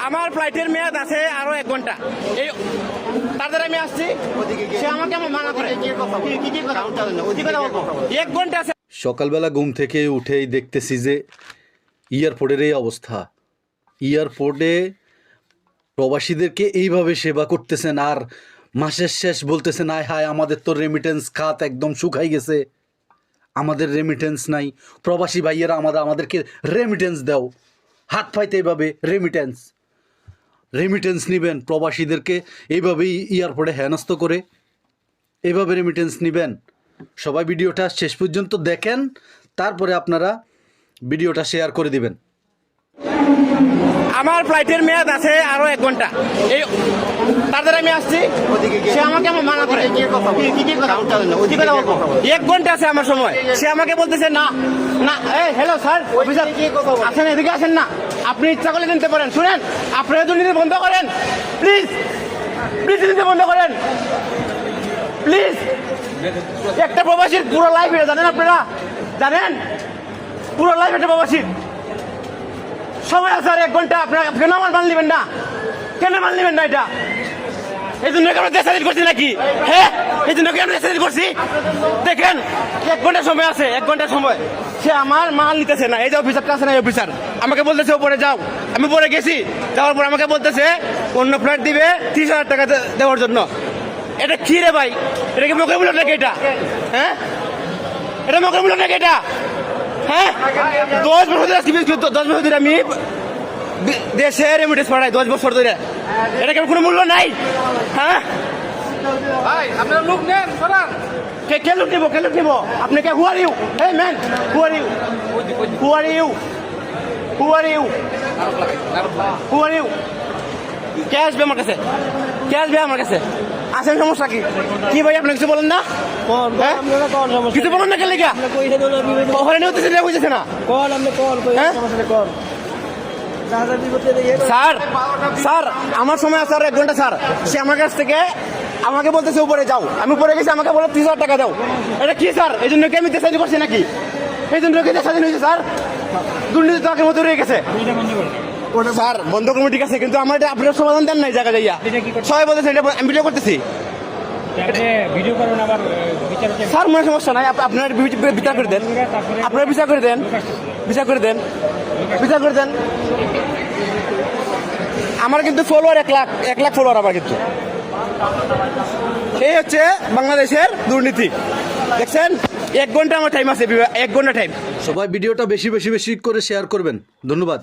আমার ফ্লাইটের মেয়াদ আছে আরো 1 ঘন্টা। এই তাড়াতাড়ি আমি আসছি, সে আমাকে মানা করে। কি কথা বলবো? 1 ঘন্টা আছে। সকালবেলা ঘুম থেকে উঠেই দেখতেছি যে এয়ারপোর্টের এই অবস্থা। এয়ারপোর্টে প্রবাসীদেরকে এইভাবে সেবা করতেছেন, আর মাসের শেষ বলতেছেন আয় হায় আমাদের তো রেমিটেন্স খাত একদম শুকাই গেছে, আমাদের রেমিটেন্স নাই। প্রবাসী ভাইয়েরা আমাদেরকে রেমিটেন্স দাও, হাত পাইতে এইভাবে রেমিটেন্স নেবেন। প্রবাসীদেরকে এইভাবেই এয়ারপোর্টে হেনস্থ করে এইভাবে রেমিটেন্স নেবেন। সবাই ভিডিওটা শেষ পর্যন্ত দেখেন, তারপরে আপনারা ভিডিওটা শেয়ার করে দিবেন। আমার ফ্লাইটের মেয়াদ আছে আরো 1 ঘন্টা। এই তাড়াতাড়ি আমি আসছি, সে আমাকে মানা করে। কি কথা বলবো? 1 ঘন্টা আছে আমার সময়, সে আমাকে বলতেছে না না। হ্যালো স্যার, অফিসার আসেন, এদিকে আসেন না। আপনি ইচ্ছা করলে নিতে পারেন। শুনেন, আপনারা দুর্নীতি বন্ধ করেন প্লিজ, দুর্নীতি বন্ধ করেন প্লিজ। একটা প্রবাসীর পুরো লাইফ এটা জানেন, আপনারা জানেন পুরো লাইফ একটা প্রবাসীর সময় আছে আর 1 ঘন্টা। আপনারা কেন আমার মান নেবেন না? কেন মান নেবেন না? এটা এই জন্য আমরা দেশাদিন করছি নাকি? হ্যাঁ, এই জন্য কি আমরা দেশাদিন করছি? দেখেন 1 ঘন্টা সময় আছে, 1 ঘন্টা সময়, সে আমার মাল নিতেছে না। এই যে অফিসারটা আছে না, এই অফিসার আমাকে বলতেছে উপরে যাও। আমি পরে গেছি, যাওয়ার পর আমাকে বলতেছে অন্য ফ্লাইট দিবে 30,000 টাকা দেওয়ার জন্য। এটা কি রে ভাই? এটা কি মকের মূল্য নাকি? এটা হ্যাঁ, এটা মকের মূল্য নাকি? এটা হ্যাঁ, 10 বছর ধরে আমি দেশে রেমিটেন্স পাঠাই, 10 বছর ধরে। এটা কেমন কোনো মূল্য নাই? হ্যাঁ ভাই আপনারা লোক নেন সরান। কে লুট নিব? আপনি কে? Who are you? এই man, who are you? Who are you? Who are you? Who are you? কে আসবে আমার কাছে? কে আসবে আমার কাছে? আসেন, সমস্যা কি? কি ভাই আপনি কিছু বলেন না? হ্যাঁ? কিছু বলেন না? কে লেগা ওখানে নিয়ে হতেছে, বুঝতেছে না? হ্যাঁ? স্যার আমার সময় আছে আর 1 ঘন্টা। স্যার সে আমার কাছ থেকে আমাকে বলতেছে উপরে যাও। আমি উপরে গেছি, আমাকে বলে 30,000 টাকা দাও। এটা কি স্যার? এই জন্য কি আমি দেশাদি করছি নাকি? এই জন্য কি দেশাদি হয়েছে স্যার? দুর্নীতি তো আগের মতো রয়ে গেছে। স্যার বন্ধ করবো ঠিক আছে, কিন্তু আমার এটা আপনার সমাধান দেন নাই জায়গা যাইয়া। সবাই বলতেছে এটা আমি ভিডিও করতেছি। স্যার মনে সমস্যা নাই, আপনার বিচার করে দেন, আপনার বিচার করে দেন, বিচার করে দেন, বিচার করে দেন। আমার কিন্তু ফলোয়ার 1 লাখ ফলোয়ার আমার কিন্তু। এই হচ্ছে বাংলাদেশের দুর্নীতি। দেখছেন, 1 ঘন্টা আমার টাইম আছে, 1 ঘন্টা টাইম। সবাই ভিডিওটা বেশি করে শেয়ার করবেন। ধন্যবাদ।